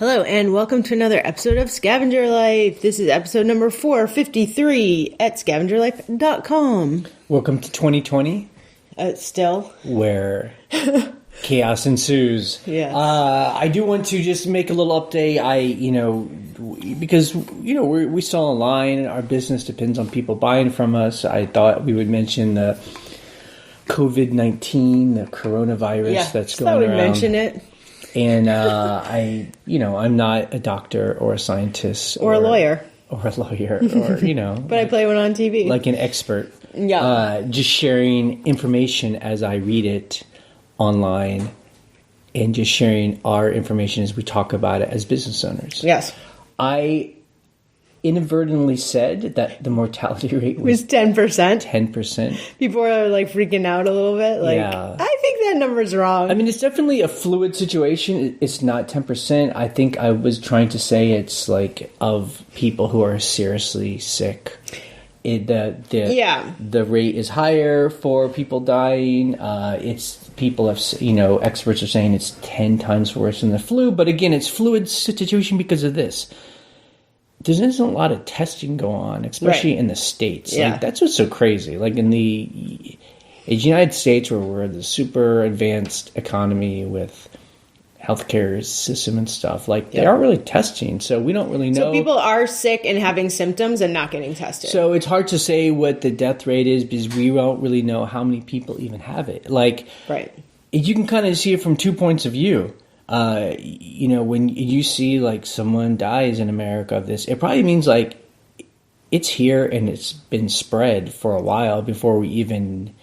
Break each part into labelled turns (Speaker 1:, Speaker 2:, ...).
Speaker 1: Hello, and welcome to another episode of Scavenger Life. This is episode number 453 at scavengerlife.com.
Speaker 2: Welcome to 2020.
Speaker 1: Still.
Speaker 2: Where chaos ensues.
Speaker 1: Yes.
Speaker 2: I do want to just make a little update. Because we sell online and our business depends on people buying from us. I thought we would mention the COVID-19, the coronavirus that's going around. Yeah,
Speaker 1: mention it.
Speaker 2: And I'm not a doctor or a scientist
Speaker 1: or a lawyer,
Speaker 2: or but
Speaker 1: I play one on TV,
Speaker 2: like an expert.
Speaker 1: Yeah,
Speaker 2: just sharing information as I read it online, and just sharing our information as we talk about it as business owners.
Speaker 1: Yes,
Speaker 2: I inadvertently said that the mortality rate was
Speaker 1: 10%.
Speaker 2: 10%.
Speaker 1: People are like freaking out a little bit. Like, yeah. I think that number's wrong.
Speaker 2: I mean, it's definitely a fluid situation. It's not 10%. I think I was trying to say it's like of people who are seriously sick. The rate is higher for people dying. Experts are saying it's 10 times worse than the flu. But again, it's fluid situation because of this. There isn't a lot of testing going on, especially in the States.
Speaker 1: Yeah.
Speaker 2: Like, that's what's so crazy. Like in the United States, where we're the super advanced economy with healthcare system and stuff, they aren't really testing, so we don't really know.
Speaker 1: So people are sick and having symptoms and not getting tested.
Speaker 2: So it's hard to say what the death rate is because we don't really know how many people even have it. You can kind of see it from 2 points of view. When you see someone dies in America of this, it probably means it's here and it's been spread for a while before we even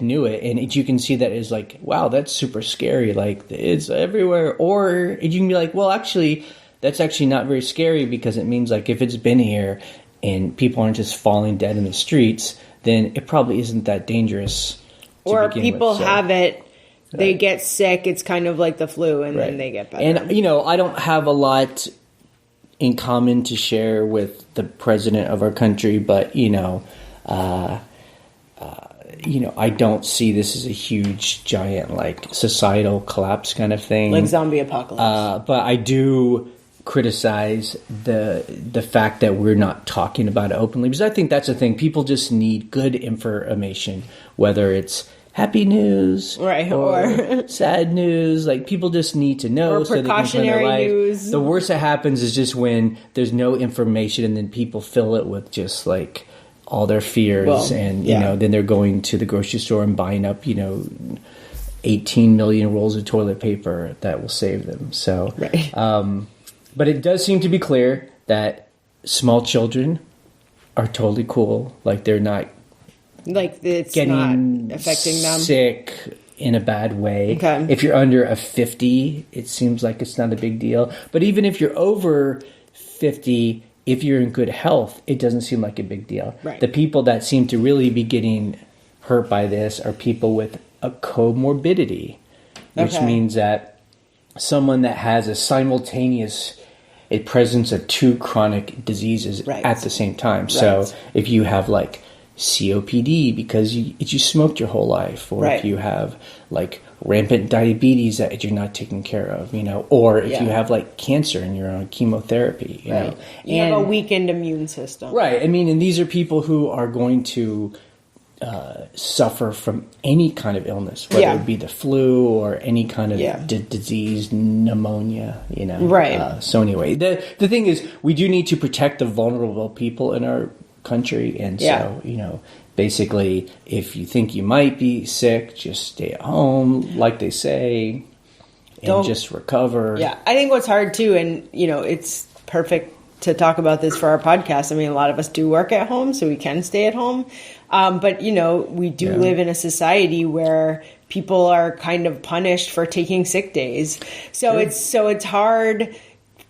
Speaker 2: knew it. And you can see that as wow, that's super scary. It's everywhere. Or you can be well, actually, that's actually not very scary because it means if it's been here and people aren't just falling dead in the streets, then it probably isn't that dangerous.
Speaker 1: Or people have it. They get sick, it's kind of like the flu, and then they get better.
Speaker 2: And, I don't have a lot in common to share with the president of our country, but, I don't see this as a huge, giant, societal collapse kind of thing.
Speaker 1: Like zombie apocalypse.
Speaker 2: But I do criticize the fact that we're not talking about it openly, because I think that's the thing. People just need good information, whether it's happy news, or sad news. People just need to know,
Speaker 1: or
Speaker 2: so they can plan their life.
Speaker 1: News.
Speaker 2: The worst that happens is just when there's no information, and then people fill it with just all their fears, then they're going to the grocery store and buying up 18 million rolls of toilet paper that will save them. So, but it does seem to be clear that small children are totally cool. They're not.
Speaker 1: It's
Speaker 2: getting
Speaker 1: not affecting them.
Speaker 2: Sick in a bad way.
Speaker 1: Okay.
Speaker 2: If you're under a 50, it seems like it's not a big deal. But even if you're over 50, if you're in good health, it doesn't seem like a big deal.
Speaker 1: Right.
Speaker 2: The people that seem to really be getting hurt by this are people with a comorbidity, which means that someone that has a simultaneous presence of two chronic diseases at the same time. So if you have COPD because you smoked your whole life, or if you have rampant diabetes that you're not taking care of, or if you have cancer and you're on chemotherapy, you know,
Speaker 1: you have a weakened immune system,
Speaker 2: right? I mean, and these are people who are going to suffer from any kind of illness, whether it be the flu or any kind of disease, pneumonia,
Speaker 1: right?
Speaker 2: So anyway, the thing is, we do need to protect the vulnerable people in our country, and so basically, if you think you might be sick, just stay at home, like they say, and just recover.
Speaker 1: I think what's hard too, and it's perfect to talk about this for our podcast. I mean, a lot of us do work at home, so we can stay at home, but we do live in a society where people are kind of punished for taking sick days, so it's hard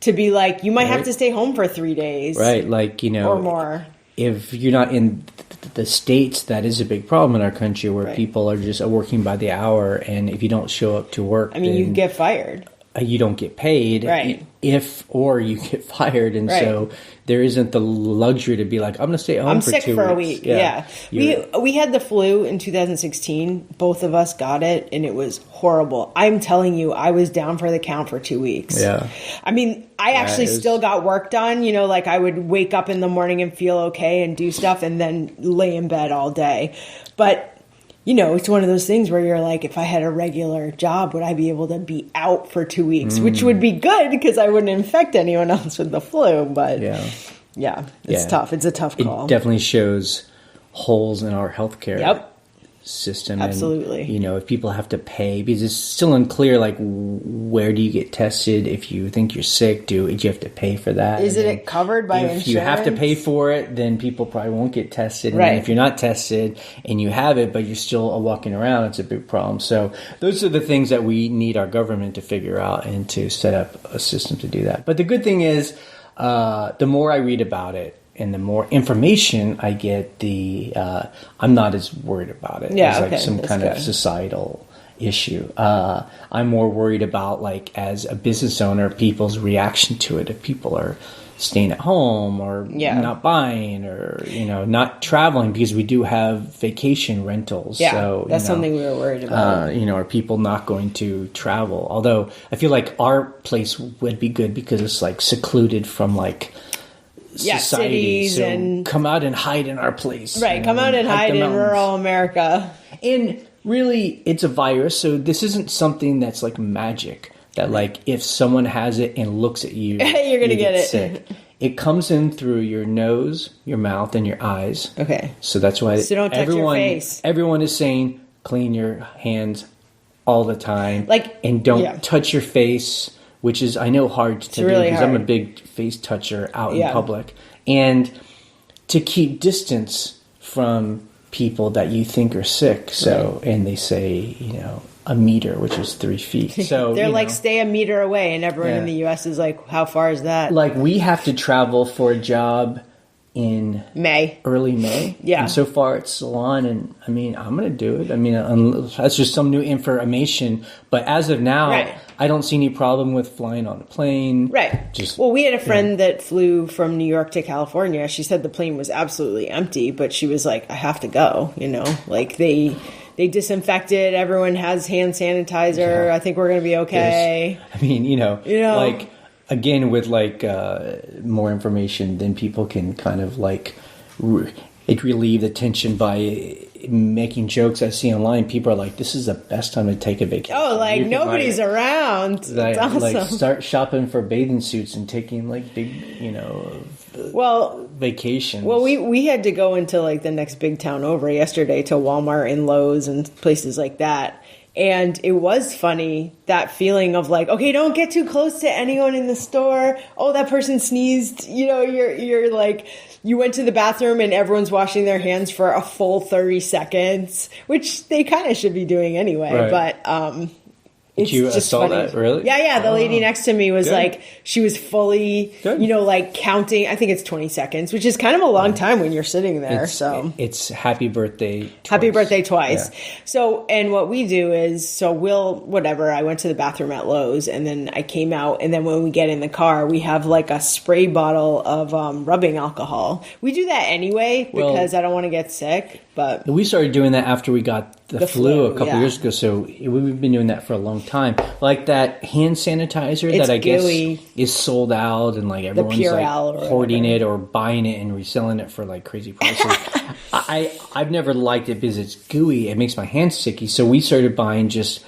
Speaker 1: to be you might have to stay home for 3 days,
Speaker 2: right?
Speaker 1: Or more.
Speaker 2: If you're not in the States, that is a big problem in our country, where people are just working by the hour, and if you don't show up to work,
Speaker 1: you get fired.
Speaker 2: you don't get paid or you get fired. And so there isn't the luxury to be like, I'm going to stay home for 2 weeks. I'm sick for a week.
Speaker 1: Yeah. We had the flu in 2016. Both of us got it, and it was horrible. I'm telling you, I was down for the count for 2 weeks.
Speaker 2: Yeah.
Speaker 1: I mean, I actually still got work done. You know, like I would wake up in the morning and feel okay and do stuff and then lay in bed all day. But you know, it's one of those things where you're like, if I had a regular job, would I be able to be out for 2 weeks? Which would be good because I wouldn't infect anyone else with the flu. But it's tough. It's a tough call.
Speaker 2: It definitely shows holes in our healthcare system.
Speaker 1: Absolutely.
Speaker 2: And, you know, if people have to pay, because it's still unclear, like, where do you get tested? If you think you're sick, do you have to pay for that?
Speaker 1: Is it covered by insurance?
Speaker 2: If you have to pay for it, then people probably won't get tested. And then if you're not tested and you have it, but you're still walking around, it's a big problem. So those are the things that we need our government to figure out and to set up a system to do that. But the good thing is, the more I read about it, and the more information I get, I'm not as worried about it as like some kind of societal issue. I'm more worried about, like, as a business owner, people's reaction to it. If people are staying at home or not buying or, you know, not traveling, because we do have vacation rentals.
Speaker 1: Yeah,
Speaker 2: so,
Speaker 1: that's something we were worried about.
Speaker 2: You know, are people not going to travel? Although I feel like our place would be good because it's like secluded from like society,
Speaker 1: cities,
Speaker 2: so
Speaker 1: and
Speaker 2: come out and hide in our place.
Speaker 1: Right, come out and hide in rural America.
Speaker 2: And really, it's a virus, so this isn't something that's like magic. That like if someone has it and looks at you,
Speaker 1: you're gonna get it.
Speaker 2: Sick. It comes in through your nose, your mouth, and your eyes.
Speaker 1: Okay.
Speaker 2: So that's why
Speaker 1: don't touch your face.
Speaker 2: Everyone is saying clean your hands all the time, and don't touch your face. Which is, I know, hard to do because I'm a big face toucher out in public. And to keep distance from people that you think are sick. So, and they say, you know, a meter, which is 3 feet. So
Speaker 1: they're like, stay a meter away. And everyone in the U.S. is like, how far is that?
Speaker 2: Like, we have to travel for a job in early May.
Speaker 1: Yeah.
Speaker 2: And so far it's salon, and I mean, I'm going to do it. I mean, that's just some new information. But as of now, I don't see any problem with flying on a plane.
Speaker 1: Right. Well, we had a friend that flew from New York to California. She said the plane was absolutely empty, but she was like, I have to go, you know, like they disinfected. Everyone has hand sanitizer. I think we're going to be okay.
Speaker 2: I mean, you know, like, again, with like more information, then people can kind of like relieve the tension by making jokes. I see online, people are like, this is the best time to take a vacation.
Speaker 1: Oh, like nobody's around. That's awesome.
Speaker 2: Like start shopping for bathing suits and taking like big, you know, vacations.
Speaker 1: Well, we had to go into like the next big town over yesterday to Walmart and Lowe's and places like that. And it was funny, that feeling of like, okay, don't get too close to anyone in the store. Oh, that person sneezed. You know, you're like, you went to the bathroom and everyone's washing their hands for a full 30 seconds, which they kind of should be doing anyway. Right. But it's
Speaker 2: you
Speaker 1: just
Speaker 2: saw
Speaker 1: funny.
Speaker 2: That, really?
Speaker 1: Yeah. The lady next to me was like, she was fully, you know, like counting. I think it's 20 seconds, which is kind of a long time when you're sitting there.
Speaker 2: It's happy birthday twice.
Speaker 1: Happy birthday twice. Yeah. So, and what we do is, I went to the bathroom at Lowe's and then I came out, and then when we get in the car, we have like a spray bottle of rubbing alcohol. We do that anyway because I don't want to get sick. But
Speaker 2: we started doing that after we got the flu a couple years ago, so we've been doing that for a long time. Like that hand sanitizer that I guess is sold out, and like everyone's like hoarding it or buying it and reselling it for like crazy prices. I've never liked it because it's gooey. It makes my hands sticky. So we started buying just,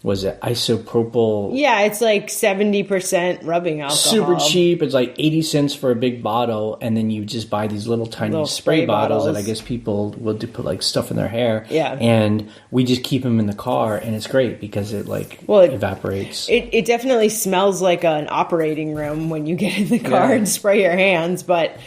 Speaker 2: was it isopropyl?
Speaker 1: Yeah, it's like 70% rubbing alcohol.
Speaker 2: Super cheap. It's like 80 cents for a big bottle, and then you just buy these little tiny spray bottles that I guess people will do put like stuff in their hair.
Speaker 1: Yeah.
Speaker 2: And we just keep them in the car, and it's great because it evaporates.
Speaker 1: It definitely smells like an operating room when you get in the car and spray your hands, but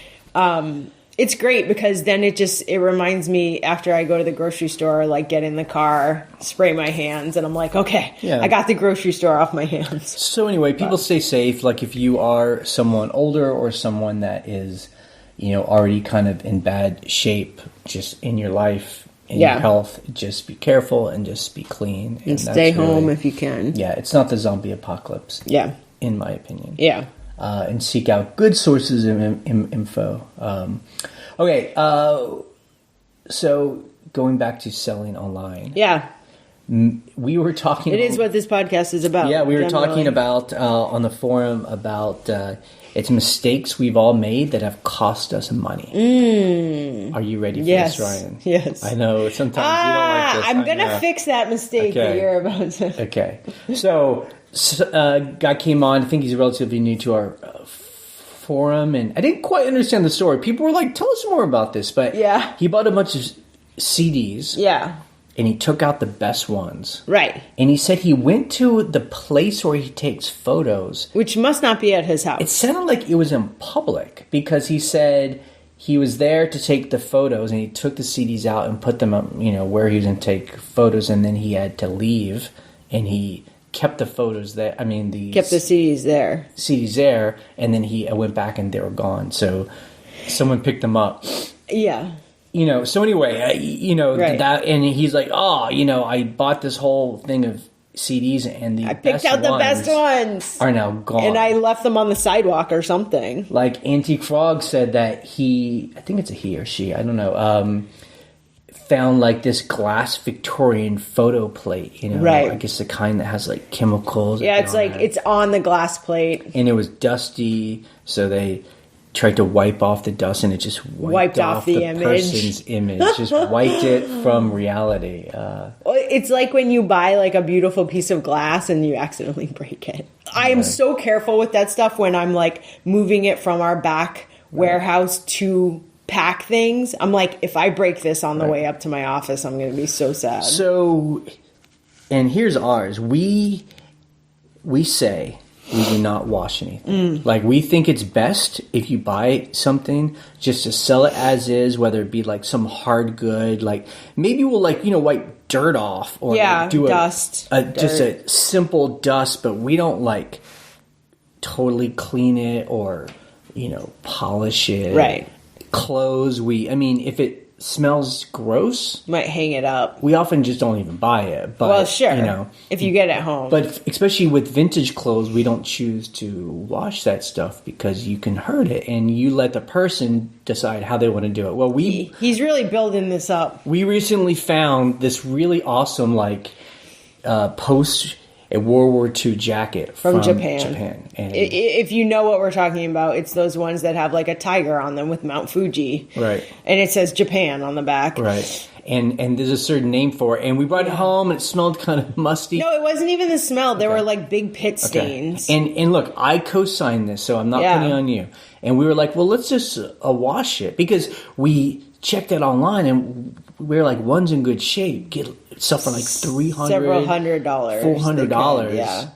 Speaker 1: it's great because then it reminds me after I go to the grocery store, like get in the car, spray my hands, and I'm like, okay, I got the grocery store off my hands.
Speaker 2: So anyway, people stay safe. Like if you are someone older or someone that is, you know, already kind of in bad shape just in your life, and your health. Just be careful and just be clean.
Speaker 1: And stay home if you can.
Speaker 2: Yeah, it's not the zombie apocalypse.
Speaker 1: Yeah.
Speaker 2: In my opinion.
Speaker 1: Yeah.
Speaker 2: And seek out good sources of info. Okay, so going back to selling online.
Speaker 1: Yeah.
Speaker 2: We were talking...
Speaker 1: It is what this podcast is about.
Speaker 2: Yeah, we were talking about, on the forum, about it's mistakes we've all made that have cost us money. Are you ready for this, Ryan?
Speaker 1: Yes.
Speaker 2: I know, sometimes you don't like this.
Speaker 1: I'm going to fix that mistake that you're about to...
Speaker 2: Okay. So a guy came on, I think he's relatively new to our forum, and I didn't quite understand the story. People were like, tell us more about this. But he bought a bunch of CDs.
Speaker 1: Yeah.
Speaker 2: And he took out the best ones.
Speaker 1: Right.
Speaker 2: And he said he went to the place where he takes photos.
Speaker 1: Which must not be at his house.
Speaker 2: It sounded like it was in public because he said he was there to take the photos and he took the CDs out and put them up, where he was going to take photos, and then he had to leave and he kept the photos there. I mean,
Speaker 1: kept the CDs there.
Speaker 2: CDs there, and then he went back and they were gone. So someone picked them up.
Speaker 1: Yeah.
Speaker 2: So anyway, right. That, and he's like, I bought this whole thing of CDs and I picked out the best ones are now gone.
Speaker 1: And I left them on the sidewalk or something.
Speaker 2: Like Antique Frog said that I think it's a he or she, I don't know, found like this glass Victorian photo plate,
Speaker 1: right.
Speaker 2: I guess the kind that has like chemicals.
Speaker 1: Yeah, it's like, it's on the glass plate.
Speaker 2: And it was dusty, so they tried to wipe off the dust, and it just wiped off the person's image. Just wiped it from reality.
Speaker 1: It's like when you buy like a beautiful piece of glass and you accidentally break it. I am so careful with that stuff when I'm like moving it from our back warehouse to pack things. I'm like, if I break this on the way up to my office, I'm going to be so sad.
Speaker 2: So, and here's ours. We say... we do not wash anything. Like, we think it's best if you buy something just to sell it as is, whether it be like some hard good, like maybe we'll like, wipe dirt off or like do
Speaker 1: dust,
Speaker 2: just a simple dust, but we don't like totally clean it or, polish it.
Speaker 1: Right.
Speaker 2: Clothes, if it smells gross,
Speaker 1: might hang it up.
Speaker 2: We often just don't even buy it. But,
Speaker 1: well, sure, if you get it home.
Speaker 2: But especially with vintage clothes, we don't choose to wash that stuff because you can hurt it, and you let the person decide how they want to do it. Well,
Speaker 1: he's really building this up.
Speaker 2: We recently found this really awesome post a World War II jacket from Japan. And
Speaker 1: if you know what we're talking about, it's those ones that have like a tiger on them with Mount Fuji.
Speaker 2: Right.
Speaker 1: And it says Japan on the back.
Speaker 2: Right. And there's a certain name for it. And we brought it home and it smelled kind of musty.
Speaker 1: No, it wasn't even the smell. There were like big pit stains.
Speaker 2: And look, I co-signed this, so I'm not putting it on you. And we were like, well, let's just wash it. Because we checked it online and we were like, one's in good shape. Get stuff for like $300,
Speaker 1: several $100,
Speaker 2: $400.
Speaker 1: Yeah.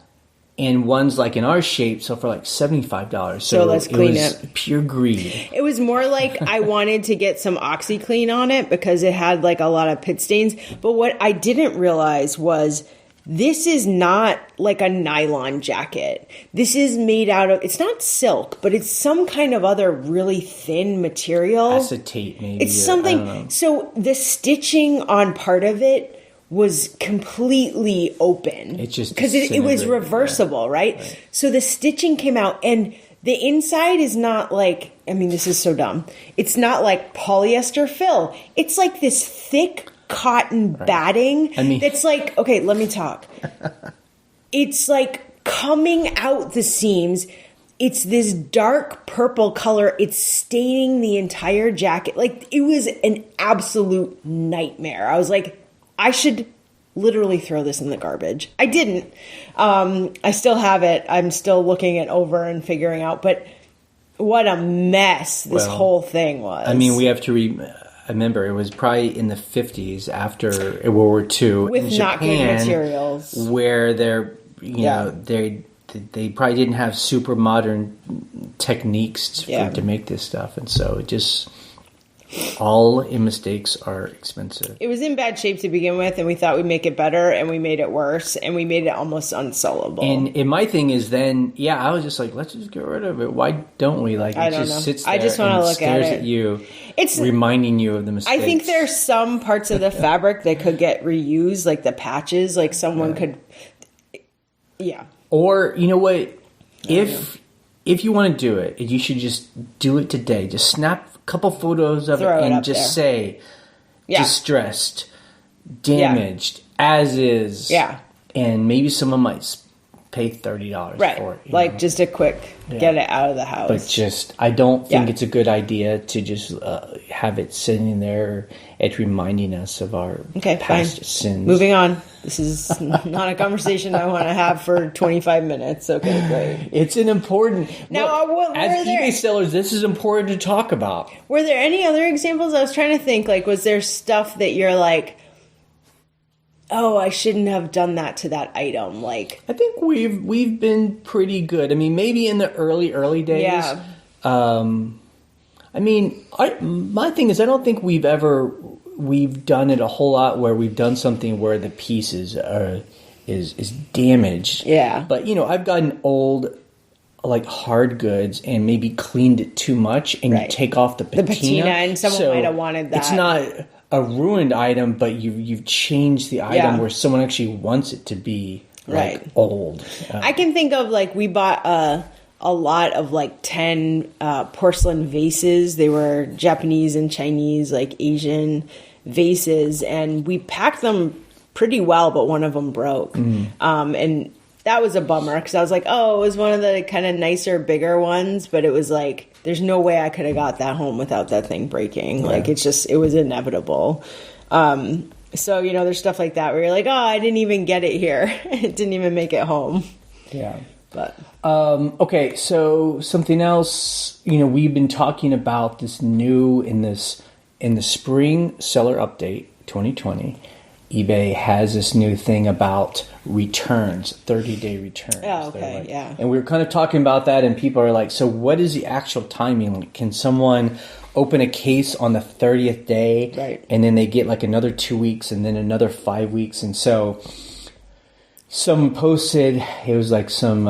Speaker 2: And one's like in our shape, so for like $75.
Speaker 1: So let's clean it.
Speaker 2: Pure greed.
Speaker 1: It was more like I wanted to get some OxyClean on it because it had like a lot of pit stains. But what I didn't realize was this is not like a nylon jacket. This is made out of, it's not silk, but it's some kind of other really thin material.
Speaker 2: Acetate, maybe.
Speaker 1: It's something. So the stitching on part of it was completely open.
Speaker 2: It just
Speaker 1: because it was reversible, right? So the stitching came out, and the inside is not like, this is so dumb. It's not like polyester fill. It's like this thick cotton batting that's like, okay, let me talk. It's like coming out the seams. It's this dark purple color. It's staining the entire jacket. Like, it was an absolute nightmare. I was like, I should literally throw this in the garbage. I didn't. I still have it. I'm still looking it over and figuring out. But what a mess this whole thing was.
Speaker 2: We have to remember, it was probably in the 50s after World War II.
Speaker 1: With
Speaker 2: in
Speaker 1: not
Speaker 2: Japan,
Speaker 1: good materials.
Speaker 2: Where they probably didn't have super modern techniques to make this stuff. And so it just... All mistakes are expensive.
Speaker 1: It was in bad shape to begin with, and we thought we'd make it better, and we made it worse, and we made it almost unsellable.
Speaker 2: And my thing is then, I was just like, let's just get rid of it. Why don't we? Like, it just sits there and stares at you, reminding you of the mistakes.
Speaker 1: I think there's some parts of the fabric that could get reused, like the patches, like someone could,
Speaker 2: Or, you know what, if you want to do it, you should just do it today. Just snap a couple photos of it and just say, distressed, damaged, as is.
Speaker 1: Yeah.
Speaker 2: And maybe someone might pay $30 for it.
Speaker 1: Like just a quick get it out of the house.
Speaker 2: But I don't think it's a good idea to just have it sitting there. It's reminding us of our past sins.
Speaker 1: Moving on. This is not a conversation I want to have for 25 minutes. Okay, great.
Speaker 2: It's an important...
Speaker 1: Now,
Speaker 2: as eBay sellers, this is important to talk about.
Speaker 1: Were there any other examples? I was trying to think, like, was there stuff that you're like, oh, I shouldn't have done that to that item? Like,
Speaker 2: I think we've been pretty good. I mean, maybe in the early days. Yeah. I mean, my thing is, I don't think we've done it a whole lot where we've done something where the piece is damaged.
Speaker 1: Yeah.
Speaker 2: But, I've gotten old, like, hard goods and maybe cleaned it too much, and you take off the patina.
Speaker 1: And someone might have wanted that.
Speaker 2: It's not a ruined item, but you've changed the item where someone actually wants it to be, like, old.
Speaker 1: I can think of, like, we bought a lot of, like, 10 porcelain vases. They were Japanese and Chinese, like, Asian vases, and we packed them pretty well, but one of them broke. And that was a bummer, because I was like, oh, it was one of the kind of nicer, bigger ones, but it was like, there's no way I could have got that home without that thing breaking. Like, it was inevitable. So, there's stuff like that where you're like, oh, I didn't even get it here. It didn't even make it home.
Speaker 2: Yeah.
Speaker 1: But
Speaker 2: okay, so something else, we've been talking about this new in the spring seller update 2020. eBay has this new thing about returns, 30-day returns.
Speaker 1: Oh, okay,
Speaker 2: And we were kind of talking about that, and people are like, so what is the actual timing? Can someone open a case on the 30th day, and then they get like another 2 weeks, and then another 5 weeks? And so someone posted, it was like some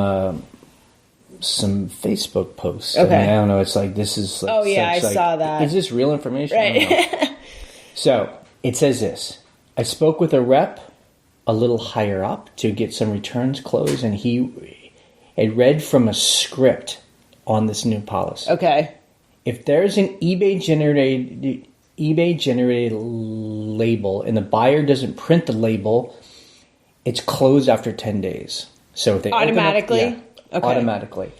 Speaker 2: Facebook posts.
Speaker 1: Okay.
Speaker 2: I don't know. It's like, this is like,
Speaker 1: I saw that.
Speaker 2: Is this real information?
Speaker 1: Right.
Speaker 2: So it says this. I spoke with a rep a little higher up to get some returns closed, and he had read from a script on this new policy.
Speaker 1: Okay.
Speaker 2: If there's an eBay generated label and the buyer doesn't print the label, it's closed after 10 days. So if they
Speaker 1: automatically?
Speaker 2: Automatically.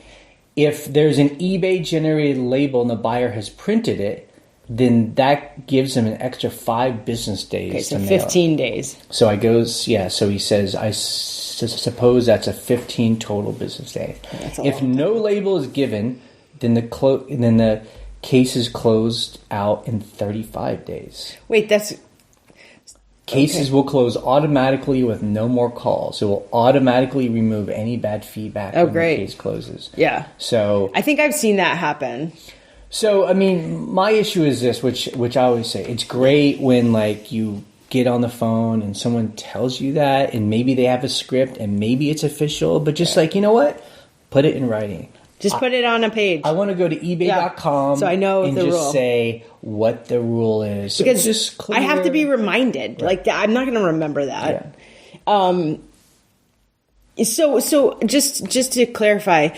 Speaker 2: If there's an eBay generated label and the buyer has printed it, then that gives them an extra 5 business days.
Speaker 1: Okay, so 15 days.
Speaker 2: So so he says, I suppose that's a 15 total business day. If no label is given, then the case is closed out in 35 days.
Speaker 1: Wait,
Speaker 2: Cases will close automatically with no more calls. It will automatically remove any bad feedback when the case closes.
Speaker 1: Yeah.
Speaker 2: So
Speaker 1: I think I've seen that happen.
Speaker 2: So, I mean, my issue is this, which I always say. It's great when, like, you get on the phone and someone tells you that, and maybe they have a script, and maybe it's official, but just like, you know what? Put it in writing.
Speaker 1: Just put it on a page.
Speaker 2: I want to go to ebay.com
Speaker 1: so I know
Speaker 2: and
Speaker 1: the
Speaker 2: just
Speaker 1: rule.
Speaker 2: Say what the rule is. So
Speaker 1: because
Speaker 2: just clear.
Speaker 1: I have to be reminded. Right. Like, I'm not going to remember that. Yeah. So just to clarify,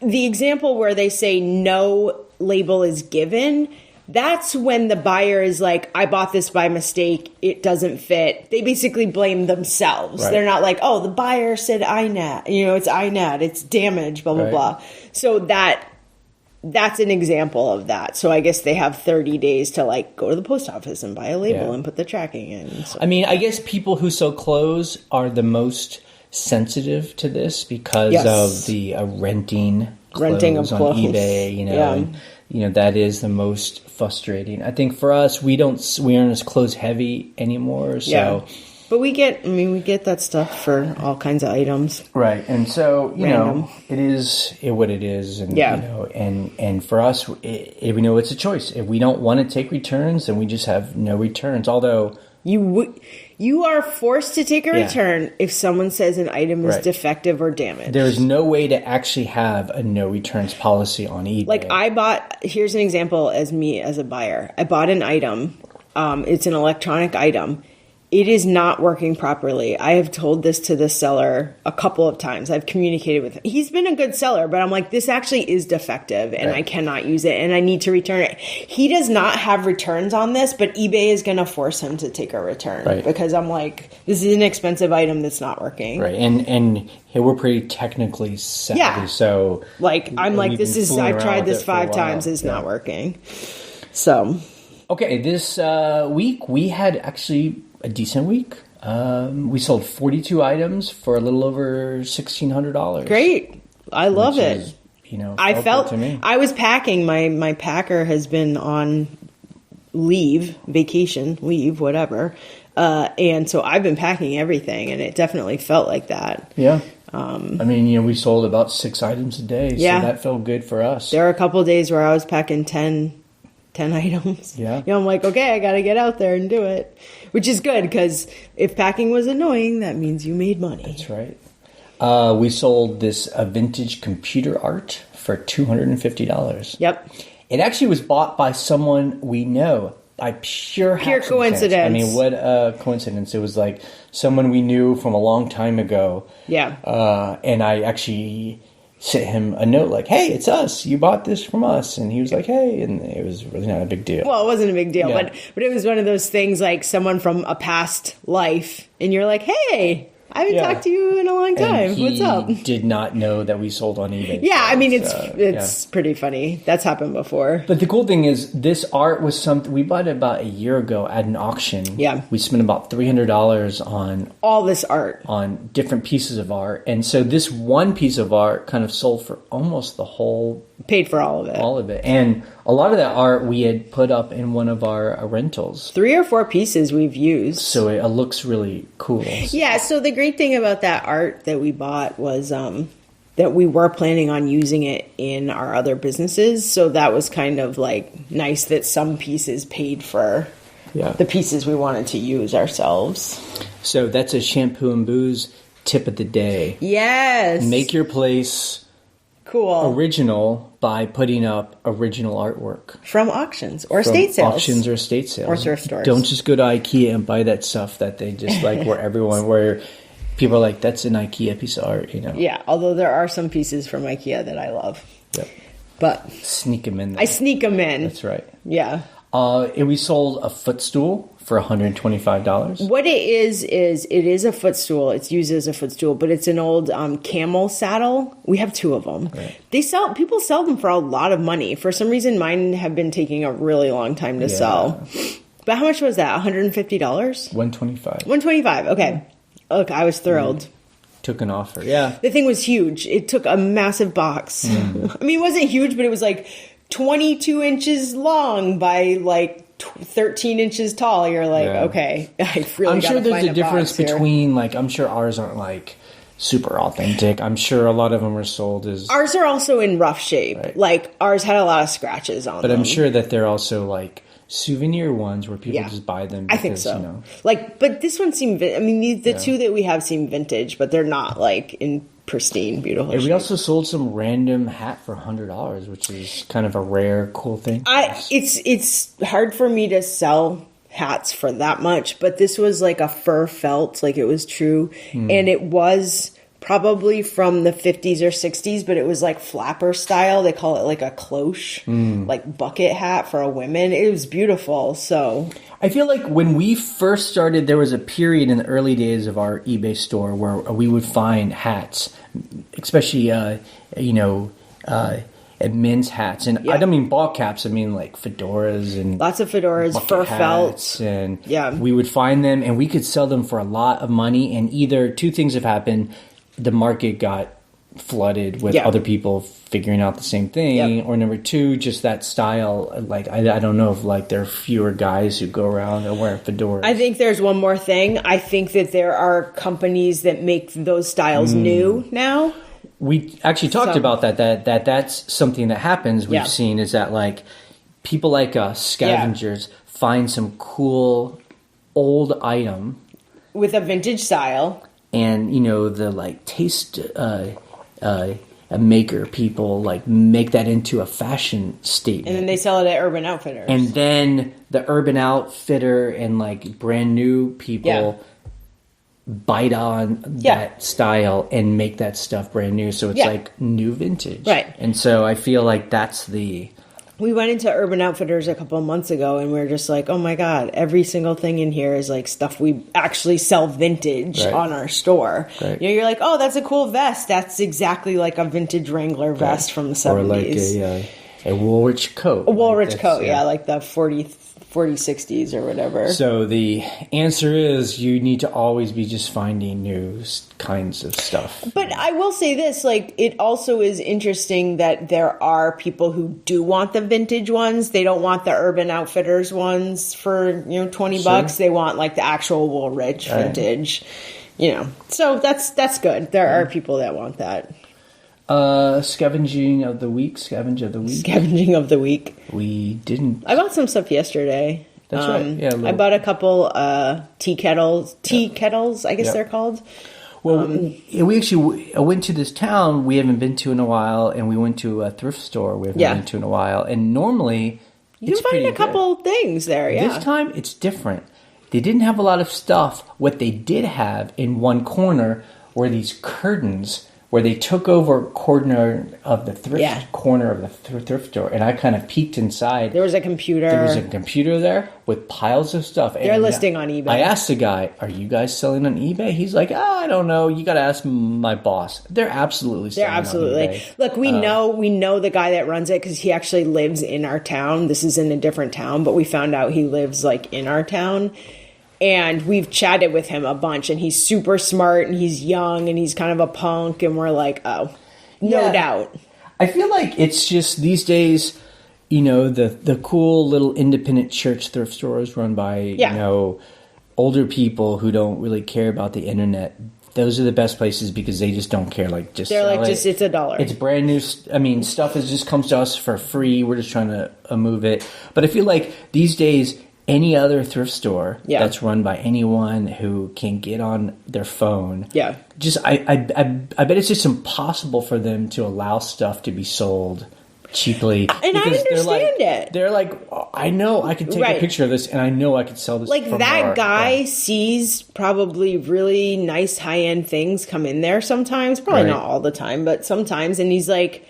Speaker 1: the example where they say no label is given, that's when the buyer is like, I bought this by mistake, it doesn't fit. They basically blame themselves. Right. They're not like, oh, the buyer said INAT, it's INAT, it's damaged, blah, blah, blah. So that's an example of that. So I guess they have 30 days to, like, go to the post office and buy a label and put the tracking in. So.
Speaker 2: I mean, I guess people who sell clothes are the most sensitive to this because of the renting of clothes on eBay, and, that is the most frustrating. I think for us, we aren't as clothes heavy anymore, so
Speaker 1: But we get that stuff for all kinds of items.
Speaker 2: Right. And so, you know, it is what it is. And, you know, and for us, we know it's a choice. If we don't want to take returns, then we just have no returns. Although
Speaker 1: you are forced to take a return if someone says an item is defective or damaged.
Speaker 2: There's no way to actually have a no returns policy on eBay.
Speaker 1: Like here's an example as a buyer. I bought an item. It's an electronic item. It is not working properly. I have told this to the seller a couple of times. I've communicated with him. He's been a good seller, but I'm like, this actually is defective and I cannot use it and I need to return it. He does not have returns on this, but eBay is going to force him to take a return because I'm like, this is an expensive item that's not working.
Speaker 2: Right. And we're pretty technically savvy. Yeah. So
Speaker 1: like, I'm like, I've tried this 5 times. It's not working. So.
Speaker 2: Okay. This week we had actually a decent week. We sold 42 items for a little over $1,600.
Speaker 1: Great. I love it.
Speaker 2: Is, you know,
Speaker 1: I felt I was packing. My packer has been on vacation leave, whatever. And so I've been packing everything, and it definitely felt like that.
Speaker 2: Yeah. I mean, you know, we sold about 6 items a day, so that felt good for us.
Speaker 1: There are a couple of days where I was packing 10 items.
Speaker 2: Yeah.
Speaker 1: You know, I'm like, okay, I got to get out there and do it, which is good because if packing was annoying, that means you made money.
Speaker 2: That's right. We sold this vintage computer art for $250.
Speaker 1: Yep.
Speaker 2: It actually was bought by someone we know by pure
Speaker 1: coincidence.
Speaker 2: I mean, what a coincidence. It was like someone we knew from a long time ago.
Speaker 1: Yeah.
Speaker 2: And I actually sent him a note like, hey, it's us. You bought this from us. And he was like, hey. And it was really not a big deal.
Speaker 1: Well, it wasn't a big deal, but it was one of those things like someone from a past life. And you're like, hey, I haven't talked to you in a long time. What's up?
Speaker 2: He did not know that we sold on eBay.
Speaker 1: Yeah, I mean, it's pretty funny. That's happened before.
Speaker 2: But the cool thing is, this art was something we bought it about a year ago at an auction.
Speaker 1: Yeah.
Speaker 2: We spent about $300 on
Speaker 1: all this art,
Speaker 2: on different pieces of art. And so this one piece of art kind of sold for almost the whole...
Speaker 1: Paid for all of it.
Speaker 2: All of it. And a lot of that art we had put up in one of our rentals.
Speaker 1: 3 or 4 pieces we've used.
Speaker 2: So it looks really cool.
Speaker 1: Yeah, so the great thing about that art that we bought was that we were planning on using it in our other businesses. So that was kind of like nice that some pieces paid for the pieces we wanted to use ourselves.
Speaker 2: So that's a Shampoo and Booze tip of the day.
Speaker 1: Yes.
Speaker 2: Make your place...
Speaker 1: Cool.
Speaker 2: Original by putting up original artwork.
Speaker 1: From auctions or estate sales.
Speaker 2: Auctions or estate sales.
Speaker 1: Or thrift stores.
Speaker 2: Don't just go to IKEA and buy that stuff that they just like where people are like, that's an IKEA piece of art, you know?
Speaker 1: Yeah, although there are some pieces from IKEA that I love.
Speaker 2: Yep.
Speaker 1: But
Speaker 2: sneak them in there.
Speaker 1: I sneak them in.
Speaker 2: That's right.
Speaker 1: Yeah.
Speaker 2: We sold a footstool for $125.
Speaker 1: What it is a footstool. It's used as a footstool, but it's an old camel saddle. We have 2 of them. Right. People sell them for a lot of money. For some reason, mine have been taking a really long time to sell. But how much was that? $150?
Speaker 2: $125.
Speaker 1: $125. Okay. Look, I was thrilled.
Speaker 2: Took an offer. Yeah.
Speaker 1: The thing was huge. It took a massive box. I mean, it wasn't huge, but it was like 22 inches long by like 13 inches tall. You're like, okay, I really
Speaker 2: I'm sure there's a difference between
Speaker 1: here.
Speaker 2: Like, I'm sure ours aren't like super authentic. I'm sure a lot of them are sold as...
Speaker 1: Ours are also in rough shape. Right. Like, ours had a lot of scratches on them.
Speaker 2: But I'm sure that they're also like souvenir ones where people just buy them because,
Speaker 1: I think so.
Speaker 2: You know...
Speaker 1: Like, but this one seemed... I mean, the 2 that we have seem vintage, but they're not like in pristine, beautiful shape.
Speaker 2: We also sold some random hat for $100, which is kind of a rare, cool thing.
Speaker 1: It's hard for me to sell hats for that much, but this was like a fur felt, like it was true, and it was probably from the 50s or 60s, but it was like flapper style. They call it like a cloche, like bucket hat for a woman. It was beautiful. So
Speaker 2: I feel like when we first started, there was a period in the early days of our eBay store where we would find hats, especially, men's hats. And I don't mean ball caps. I mean like fedoras and...
Speaker 1: Lots of fedoras, fur felts.
Speaker 2: And we would find them and we could sell them for a lot of money. And either 2 things have happened. The market got flooded with other people figuring out the same thing, or number two, just that style. Like I don't know if like there are fewer guys who go around and wear fedoras.
Speaker 1: I think there's one more thing. I think that there are companies that make those styles new now.
Speaker 2: We actually talked about that's something that happens. We've seen is that like people like us, scavengers, find some cool old item
Speaker 1: with a vintage style,
Speaker 2: and the like taste maker people like make that into a fashion statement,
Speaker 1: and then they sell it at Urban Outfitters,
Speaker 2: and then the Urban Outfitter and like brand new people bite on that style and make that stuff brand new, so it's like new vintage,
Speaker 1: right? And
Speaker 2: so I feel like that's the.
Speaker 1: We went into Urban Outfitters a couple of months ago, and we were just like, oh my God, every single thing in here is like stuff we actually sell vintage on our store. Right. You're like, oh, that's a cool vest. That's exactly like a vintage Wrangler vest from the 70s.
Speaker 2: Or like a Woolrich coat.
Speaker 1: A Woolrich coat, like the 4060s or whatever.
Speaker 2: So the answer is you need to always be just finding new kinds of stuff.
Speaker 1: But I will say this, like, it also is interesting that there are people who do want the vintage ones. They don't want the Urban Outfitters ones for, $20. They want like the actual Woolrich vintage, So that's good. There are people that want that.
Speaker 2: Scavenging of the week.
Speaker 1: Scavenging of the week.
Speaker 2: We didn't.
Speaker 1: I bought some stuff yesterday.
Speaker 2: That's right. Yeah,
Speaker 1: I bought a couple tea kettles, I guess they're called.
Speaker 2: Well, we actually went to this town we haven't been to in a while, and we went to a thrift store we haven't been to in a while. And normally,
Speaker 1: you can find a couple things there. Yeah,
Speaker 2: this time it's different. They didn't have a lot of stuff. What they did have in one corner were these curtains where they took over a corner of the thrift store, and I kind of peeked inside.
Speaker 1: There was a computer.
Speaker 2: There was a computer there with piles of stuff.
Speaker 1: They're listing on eBay.
Speaker 2: I asked the guy, "Are you guys selling on eBay?" He's like, "I don't know. You got to ask my boss." They're absolutely selling on eBay.
Speaker 1: Look, we know the guy that runs it because he actually lives in our town. This is in a different town, but we found out he lives like in our town. And we've chatted with him a bunch, and he's super smart, and he's young, and he's kind of a punk, and we're like, oh, no doubt.
Speaker 2: I feel like it's just these days, the cool little independent church thrift stores run by, older people who don't really care about the internet. Those are the best places because they just don't care. Like, just
Speaker 1: they're like, it's $1.
Speaker 2: It's brand new. I mean, stuff just comes to us for free. We're just trying to move it. But I feel like these days, any other thrift store that's run by anyone who can get on their phone. Yeah. Just I bet it's just impossible for them to allow stuff to be sold cheaply.
Speaker 1: And I understand it.
Speaker 2: They're like, oh, I know I can take a picture of this and I know I could sell this.
Speaker 1: Like that guy sees probably really nice high-end things come in there sometimes. Probably not all the time, but sometimes. And he's like,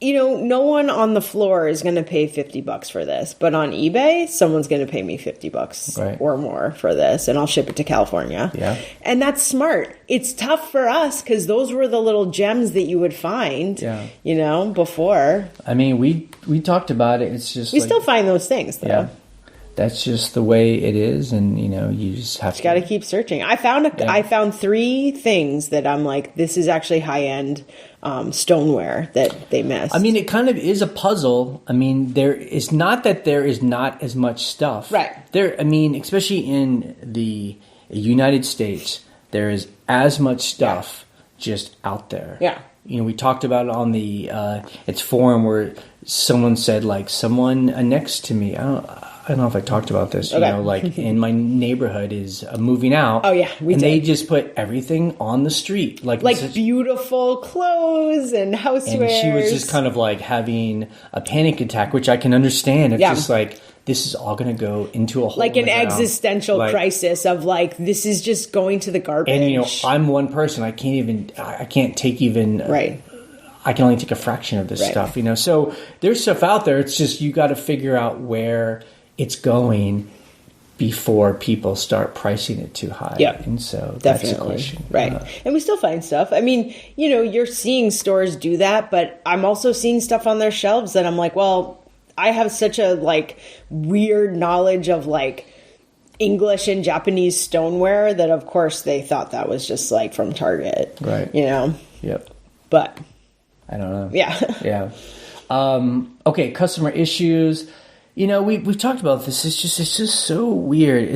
Speaker 1: no one on the floor is going to pay $50 for this, but on eBay, someone's going to pay me $50 or more for this, and I'll ship it to California. Yeah, and that's smart. It's tough for us because those were the little gems that you would find. Before. I
Speaker 2: mean, we talked about it. It's just
Speaker 1: we still find those things, though. Yeah.
Speaker 2: That's just the way it is, and you just have to.
Speaker 1: Got to keep searching. I found 3 things that I'm like, this is actually high end stoneware that they missed.
Speaker 2: I mean, it kind of is a puzzle. I mean, there is not that there is not as much stuff. Right. There. I mean, especially in the United States, there is as much stuff just out there. Yeah. We talked about it on the it's forum where someone said like someone next to me. I don't know if I talked about this. Like in my neighborhood is moving out. Oh yeah, and they just put everything on the street, like
Speaker 1: beautiful clothes and housewares.
Speaker 2: And she was just kind of like having a panic attack, which I can understand. It's just like this is all going to go into a hole,
Speaker 1: like an existential crisis of like this is just going to the garbage.
Speaker 2: And I'm one person. I can't take even I can only take a fraction of this stuff. So there's stuff out there. It's just you got to figure out where it's going before people start pricing it too high. Yeah. And so that's the question.
Speaker 1: Right. And we still find stuff. I mean, you're seeing stores do that, but I'm also seeing stuff on their shelves that I'm like, well, I have such a like weird knowledge of like English and Japanese stoneware that of course they thought that was just like from Target. Right.
Speaker 2: Yep.
Speaker 1: but
Speaker 2: I don't know.
Speaker 1: Yeah.
Speaker 2: Yeah. Okay, customer issues. You know, we've talked about this. It's just so weird.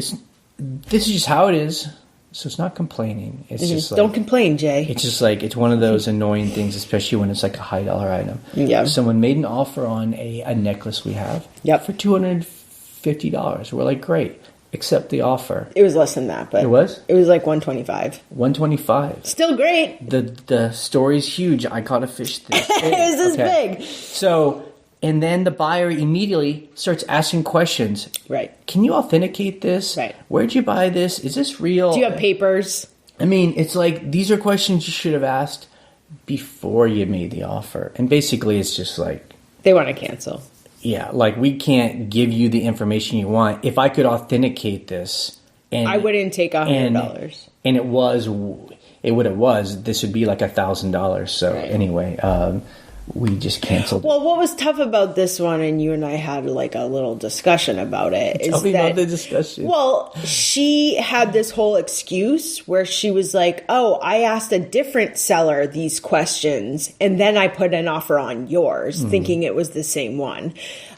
Speaker 2: This is just how it is. So it's not complaining. It's just like,
Speaker 1: don't complain, Jay.
Speaker 2: It's just like, it's one of those annoying things, especially when it's like a high dollar item.
Speaker 1: Yeah.
Speaker 2: Someone made an offer on a necklace we have.
Speaker 1: Yep.
Speaker 2: For $250. We're like, great. Accept the offer.
Speaker 1: It was less than that, but
Speaker 2: it was
Speaker 1: like $125.
Speaker 2: $125.
Speaker 1: Still great.
Speaker 2: The story's huge. I caught a fish this big.
Speaker 1: It was this big.
Speaker 2: So, and then the buyer immediately starts asking questions.
Speaker 1: Right.
Speaker 2: Can you authenticate this?
Speaker 1: Right.
Speaker 2: Where'd you buy this? Is this real?
Speaker 1: Do you have papers?
Speaker 2: I mean, it's like, these are questions you should have asked before you made the offer. And basically, it's just like,
Speaker 1: they want to cancel.
Speaker 2: Yeah, like, we can't give you the information you want. If I could authenticate this, and
Speaker 1: I wouldn't take $100.
Speaker 2: And it would have was, this would be like $1,000. So anyway, we just canceled.
Speaker 1: Well, what was tough about this one, and you and I had like a little discussion about it,
Speaker 2: Tell me about the discussion.
Speaker 1: Well, she had this whole excuse where she was like, "Oh, I asked a different seller these questions, and then I put an offer on yours, thinking it was the same one."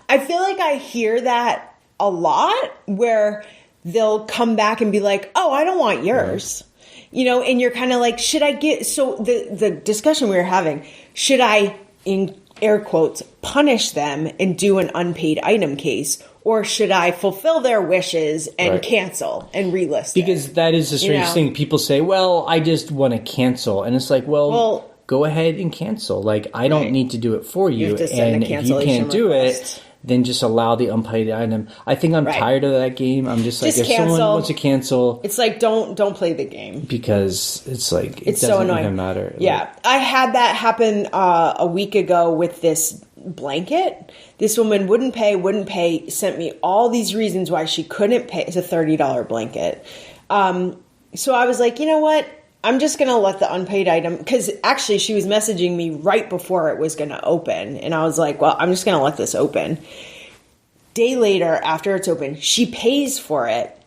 Speaker 1: I feel like I hear that a lot, where they'll come back and be like, "Oh, I don't want yours." Right. You know, and you're kind of like, should I get, so the discussion we were having, should I, in air quotes, punish them and do an unpaid item case, or should I fulfill their wishes and cancel and relist
Speaker 2: because that is the strange thing. People say, well, I just want to cancel. And it's like, well, go ahead and cancel. Like, I don't need to do it for you. And if you can't do it, then just allow the unpaid item. I think I'm tired of that game. I'm just like, if someone wants to cancel,
Speaker 1: it's like, don't play the game,
Speaker 2: because it's like,
Speaker 1: it's so annoying.
Speaker 2: Even matter.
Speaker 1: Yeah, like, I had that happen a week ago with this blanket. This woman wouldn't pay. Sent me all these reasons why she couldn't pay. It's a $30 blanket. So I was like, you know what? I'm just going to let the unpaid item, because actually she was messaging me right before it was going to open. And I was like, well, I'm just going to let this open. Day later, after it's open, she pays for it.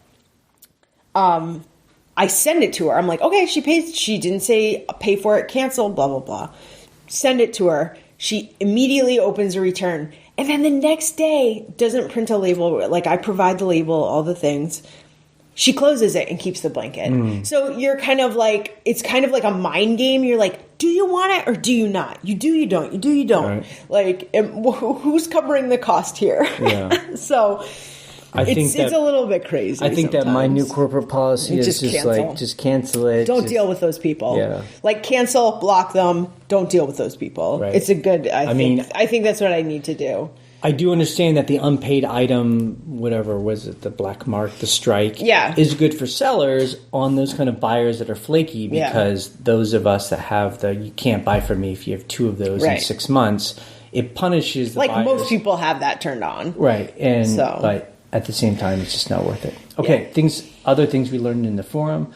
Speaker 1: I send it to her. I'm like, okay, she pays. She didn't say pay for it, cancel, blah, blah, blah. Send it to her. She immediately opens a return. And then the next day doesn't print a label. Like, I provide the label, all the things. She closes it and keeps the blanket. So you're kind of like, it's kind of like a mind game. You're like, do you want it or do you not? You do, you don't. You do, you don't. Right. Like, who's covering the cost here? Yeah. So it's a little bit crazy.
Speaker 2: I think
Speaker 1: sometimes.
Speaker 2: That my new corporate policy is just like, just cancel it.
Speaker 1: Don't deal with those people.
Speaker 2: Yeah.
Speaker 1: Like, cancel, block them. Don't deal with those people. Right. It's a good, I think that's what I need to do.
Speaker 2: I do understand that the unpaid item, whatever was it, the black mark, the strike, is good for sellers on those kind of buyers that are flaky, because those of us that have you can't buy from me if you have 2 of those in 6 months, it punishes the buyers. Like, most people have that turned on. Right. And but at the same time, it's just not worth it. Okay, other things we learned in the forum.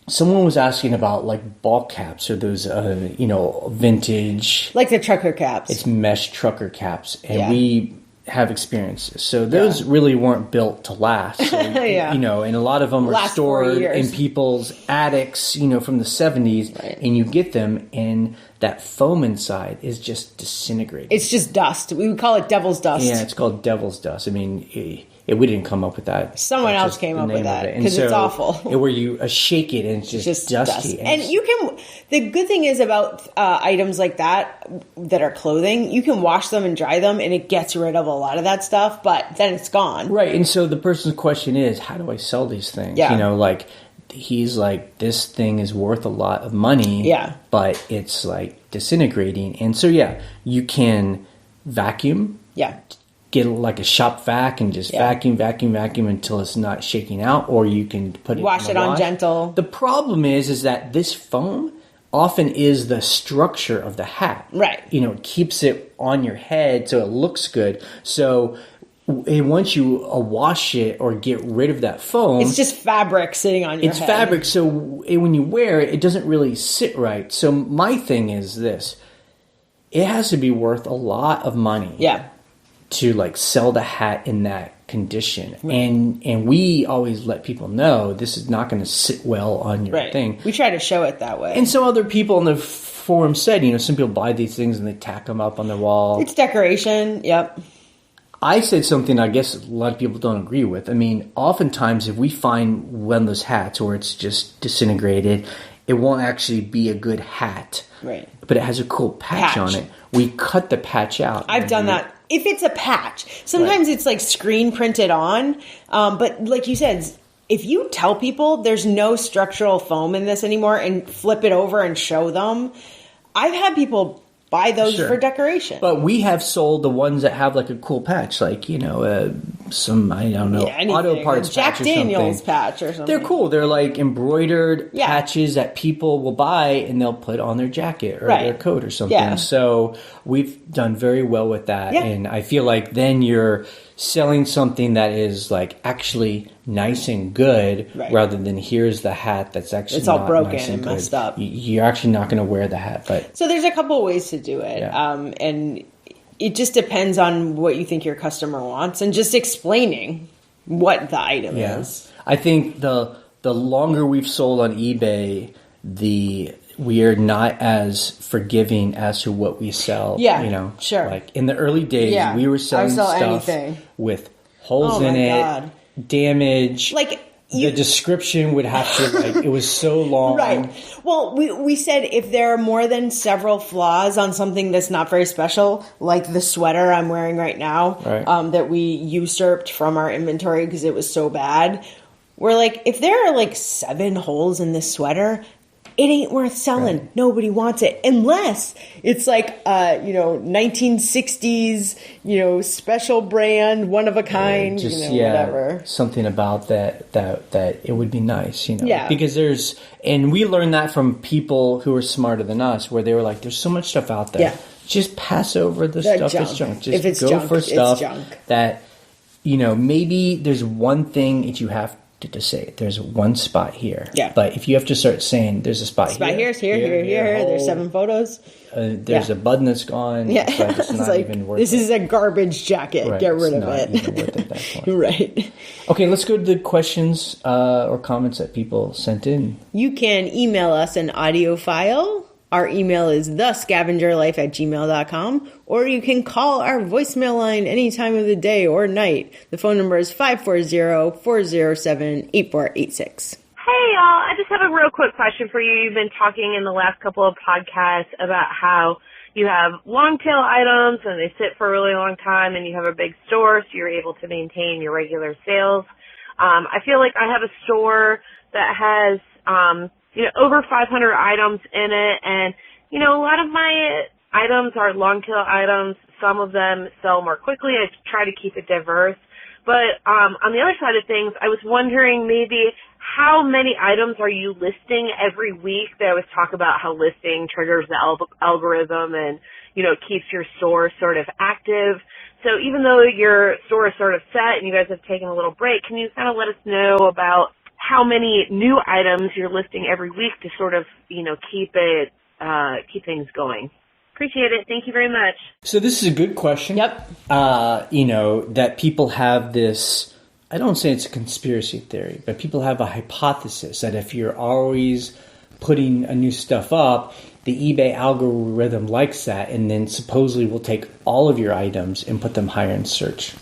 Speaker 2: Someone was asking about, like, ball caps, or those, vintage...
Speaker 1: Like the trucker caps.
Speaker 2: It's mesh trucker caps. And we have experiences. So those really weren't built to last. So, and a lot of them are stored in people's attics, from the 70s. Right. And you get them, and that foam inside is just disintegrating. It's just dust. We would call it devil's dust. Yeah, it's called devil's dust. I mean... we didn't come up with that. Someone else came up with that, because it's awful. Where you shake it and it's just dusty. And you can. The good thing is about items like that are clothing, you can wash them and dry them, and it gets rid of a lot of that stuff. But then it's gone. Right. And so the person's question is, how do I sell these things? Yeah. Like, he's like, this thing is worth a lot of money. Yeah. But it's like disintegrating, and so you can vacuum. Yeah. Get like a shop vac and just vacuum until it's not shaking out, or you can put it wash it on gentle. The problem is that this foam often is the structure of the hat. Right. It keeps it on your head so it looks good. So once you wash it or get rid of that foam, it's just fabric sitting on your head. It's fabric, so when you wear it, it doesn't really sit right. So my thing is this: it has to be worth a lot of money. Yeah. To like sell the hat in that condition. And we always let people know this is not going to sit well on your thing.
Speaker 1: We try to show it that way.
Speaker 2: And some other people in the forum said, some people buy these things and they tack them up on their wall.
Speaker 1: It's decoration. Yep.
Speaker 2: I said something I guess a lot of people don't agree with. I mean, oftentimes if we find one of those hats or it's just disintegrated, it won't actually be a good hat.
Speaker 1: Right.
Speaker 2: But it has a cool patch on it. We cut the patch out.
Speaker 1: I've done that. If it's a patch. Sometimes it's like screen printed on. But like you said, if you tell people there's no structural foam in this anymore and flip it over and show them, I've had people buy those for decoration.
Speaker 2: But we have sold the ones that have like a cool patch, like, some, I don't know, auto parts
Speaker 1: Jack
Speaker 2: patch
Speaker 1: Daniels patch or something.
Speaker 2: They're cool. They're like embroidered patches that people will buy and they'll put on their jacket or their coat or something. Yeah. So we've done very well with that. Yeah. And I feel like then you're selling something that is like actually nice and good rather than here's the hat that's actually
Speaker 1: it's all
Speaker 2: not
Speaker 1: broken
Speaker 2: nice
Speaker 1: and messed up.
Speaker 2: You're actually not going to wear the hat. But
Speaker 1: so there's a couple of ways to do it. And it just depends on what you think your customer wants and just explaining what the item is.
Speaker 2: I think the longer we've sold on eBay, we are not as forgiving as to what we sell.
Speaker 1: Yeah, sure.
Speaker 2: Like in the early days, we were selling stuff with holes in it, damage.
Speaker 1: Like
Speaker 2: the description would have to it was so long.
Speaker 1: Right. Well, we said if there are more than several flaws on something that's not very special, like the sweater I'm wearing right now, that we usurped from our inventory because it was so bad. We're like, if there are like 7 holes in this sweater, it ain't worth selling. Right. Nobody wants it unless it's like 1960s, special brand, one of a kind, whatever.
Speaker 2: Something about that it would be nice, because and we learned that from people who are smarter than us, where they were like, there's so much stuff out there. Yeah. Just pass over the stuff that's junk. Just
Speaker 1: if it's
Speaker 2: go
Speaker 1: junk,
Speaker 2: for stuff
Speaker 1: it's junk.
Speaker 2: That, maybe there's one thing that you have to say there's one spot here. Yeah. But if you have to start saying there's a spot here.
Speaker 1: Here. There's 7 photos.
Speaker 2: There's a button that's gone. Yeah. So it's not even worth
Speaker 1: this is a garbage jacket.
Speaker 2: Right.
Speaker 1: Get rid
Speaker 2: of
Speaker 1: it.
Speaker 2: Even worth it at that point.
Speaker 1: Right.
Speaker 2: Okay, let's go to the questions or comments that people sent in.
Speaker 1: You can email us an audio file. Our email is thescavengerlife@gmail.com, or you can call our voicemail line any time of the day or night. The phone number is 540-407-8486.
Speaker 3: Hey, y'all. I just have a real quick question for you. You've been talking in the last couple of podcasts about how you have long tail items and they sit for a really long time, and you have a big store, so you're able to maintain your regular sales. I feel like I have a store that has over 500 items in it, and, a lot of my items are long tail items. Some of them sell more quickly. I try to keep it diverse. But on the other side of things, I was wondering maybe how many items are you listing every week? They always talk about how listing triggers the algorithm and, keeps your store sort of active. So even though your store is sort of set and you guys have taken a little break, can you kind of let us know about how many new items you're listing every week to sort of, keep things going? Appreciate it. Thank you very much.
Speaker 2: So this is a good question.
Speaker 1: Yep.
Speaker 2: That people have this, I don't say it's a conspiracy theory, but people have a hypothesis that if you're always putting a new stuff up, the eBay algorithm likes that and then supposedly will take all of your items and put them higher in search.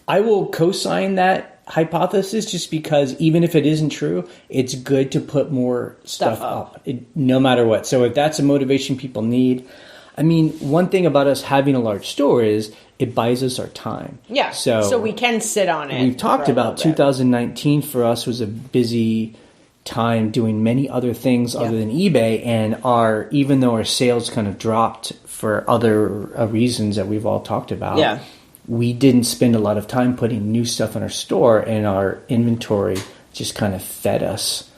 Speaker 2: I will co-sign that hypothesis just because even if it isn't true, it's good to put more stuff up no matter what. So if that's a motivation people need, one thing about us having a large store is it buys us our time.
Speaker 1: Yeah. So we can sit on it.
Speaker 2: We've talked about 2019 for us was a busy time doing many other things other than eBay, and even though our sales kind of dropped for other reasons that we've all talked about.
Speaker 1: Yeah.
Speaker 2: We didn't spend a lot of time putting new stuff in our store, and our inventory just kind of fed us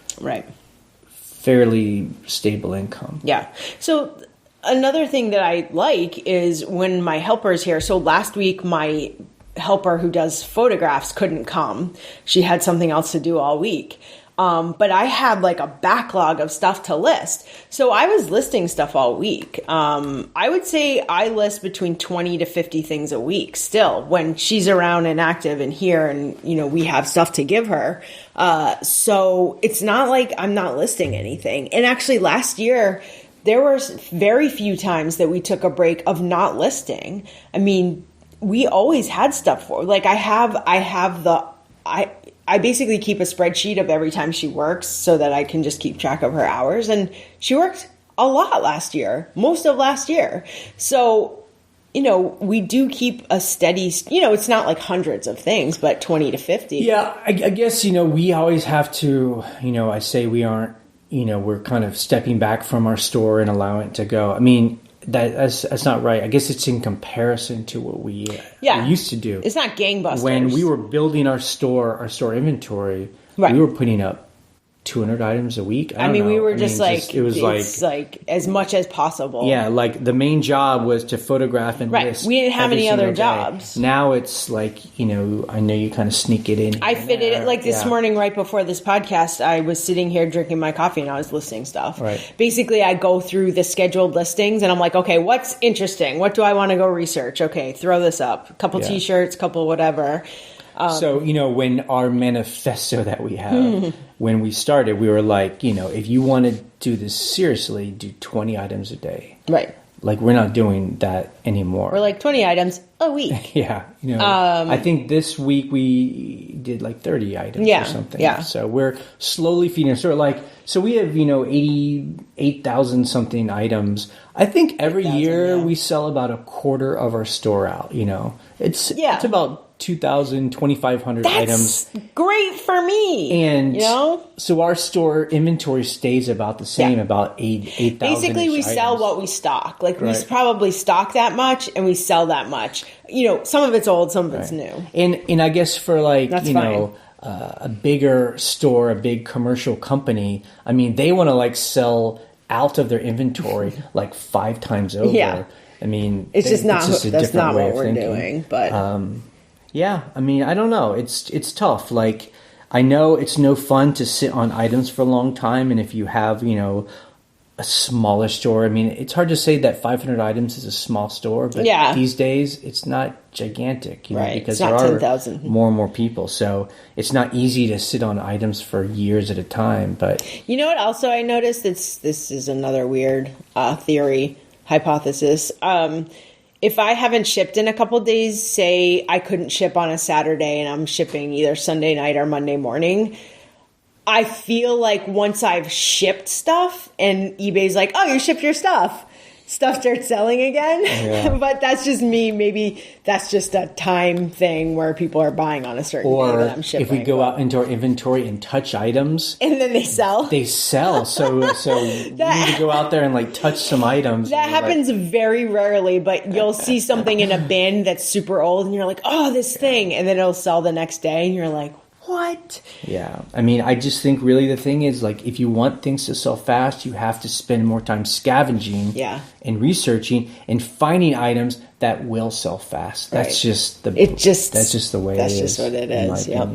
Speaker 2: fairly stable income.
Speaker 1: Yeah. So another thing that I like is when my helper's here. So last week, my helper who does photographs couldn't come. She had something else to do all week. But I had like a backlog of stuff to list. So I was listing stuff all week. I would say I list between 20 to 50 things a week still when she's around and active and here and, you know, we have stuff to give her. So it's not like I'm not listing anything. And actually last year, there were very few times that we took a break of not listing. I mean, we always had stuff for, like I basically keep a spreadsheet of every time she works so that I can just keep track of her hours. And she worked a lot last year, most of last year. So, you know, we do keep a steady, you know, it's not like hundreds of things, but 20 to 50.
Speaker 2: Yeah, I guess, you know, we always have to, you know, I say we aren't, you know, we're kind of stepping back from our store and allowing it to go. I mean, that's not right. I guess it's in comparison to what we used to do.
Speaker 1: It's not gangbusters.
Speaker 2: When we were building our store inventory, we were putting up 200 items a week.
Speaker 1: I mean, we were just like, it was like as much as possible.
Speaker 2: Yeah, like the main job was to photograph and list.
Speaker 1: We didn't have any other jobs.
Speaker 2: Now it's like, you know, I know you kind of sneak it in.
Speaker 1: I fit it like this morning right before this podcast. I was sitting here drinking my coffee and I was listing stuff.
Speaker 2: Right.
Speaker 1: Basically, I go through the scheduled listings and I'm like, okay, what's interesting? What do I want to go research? Okay, throw this up. A couple T-shirts, couple whatever.
Speaker 2: So, you know, when our manifesto that we have, when we started, we were like, you know, if you want to do this seriously, do 20 items a day.
Speaker 1: Right.
Speaker 2: Like, we're not doing that anymore.
Speaker 1: We're like 20 items a week.
Speaker 2: Yeah. You know, I think this week we did like 30 items or something.
Speaker 1: Yeah.
Speaker 2: So we're slowly feeding our store. Like, so we have, you know, 88,000 something items. I think every year we sell about a quarter of our store out, you know. It's about 2,000, 2,500 items.
Speaker 1: That's great for me.
Speaker 2: And
Speaker 1: you know?
Speaker 2: So our store inventory stays about the same, about 8,000.
Speaker 1: Basically, we sell what we stock. Like we probably stock that much and we sell that much. You know, some of it's old, some of it's new.
Speaker 2: And I guess for like, know, a bigger store, a big commercial company, I mean, they want to like sell out of their inventory like 5 times over. Yeah. I mean,
Speaker 1: it's just not, that's not what we're doing. But
Speaker 2: yeah, I mean, I don't know. It's tough. Like, I know it's no fun to sit on items for a long time. And if you have, you know, a smaller store, I mean, it's hard to say that 500 items is a small store. But these days, it's not gigantic, you know, because there are
Speaker 1: 10,000.
Speaker 2: more and more people. So it's not easy to sit on items for years at a time. But
Speaker 1: you know what also I noticed? This is another weird theory, hypothesis. If I haven't shipped in a couple days, say I couldn't ship on a Saturday and I'm shipping either Sunday night or Monday morning, I feel like once I've shipped stuff and eBay's like, oh, you shipped your stuff starts selling again. Yeah. But that's just me. Maybe that's just a time thing where people are buying on a certain day that I'm shipping.
Speaker 2: If we go out into our inventory and touch items.
Speaker 1: And then they sell.
Speaker 2: They sell. So we need to go out there and like touch some items.
Speaker 1: That happens very rarely, but you'll see something in a bin that's super old and you're like, oh, this thing. And then it'll sell the next day and you're like, what?
Speaker 2: Yeah. I mean, I just think really the thing is, like, if you want things to sell fast, you have to spend more time scavenging and researching and finding items that will sell fast. That's just the way it is.
Speaker 1: That's just what it is. Yep.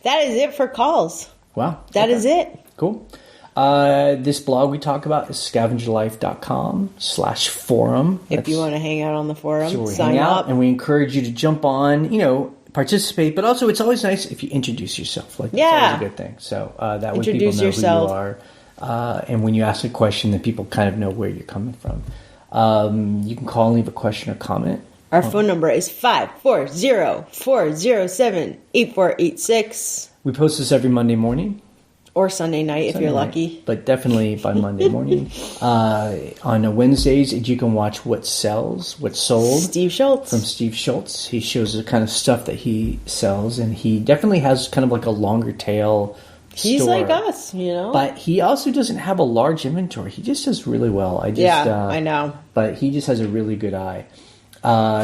Speaker 1: That is it for calls.
Speaker 2: Wow.
Speaker 1: That is it.
Speaker 2: Cool. This blog we talk about is scavengerlife.com/forum.
Speaker 1: If you want to hang out on the forum,
Speaker 2: so
Speaker 1: sign up.
Speaker 2: And we encourage you to jump on, you know, participate, but also it's always nice if you introduce yourself. Like, that's always a good thing. So that way people know who you are. And when you ask a question, then people kind of know where you're coming from. You can call and leave a question or comment.
Speaker 1: Our phone number is 540-407-8486.
Speaker 2: We post this every Monday morning.
Speaker 1: Or Sunday night if you're lucky.
Speaker 2: But definitely by Monday morning. On Wednesdays, you can watch What's Sold.
Speaker 1: Steve Schultz.
Speaker 2: From Steve Schultz. He shows the kind of stuff that he sells. And he definitely has kind of like a longer tail
Speaker 1: He's
Speaker 2: store.
Speaker 1: like us, you know.
Speaker 2: But he also doesn't have a large inventory. He just does really well. I
Speaker 1: know.
Speaker 2: But he just has a really good eye.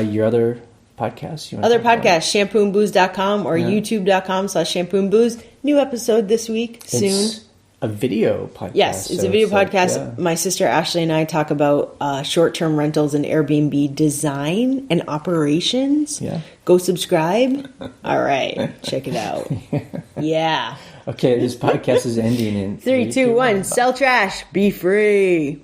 Speaker 2: Your other podcast?
Speaker 1: Other podcast, shampooandbooze.com or youtube.com/shampooandbooze. New episode this week, soon.
Speaker 2: It's a video podcast.
Speaker 1: Yes, it's a video podcast. Yeah. My sister Ashley and I talk about short-term rentals and Airbnb design and operations.
Speaker 2: Yeah.
Speaker 1: Go subscribe. All right. Check it out. Yeah.
Speaker 2: Okay, this podcast is ending in
Speaker 1: 3, 2, 1. Sell trash, be free.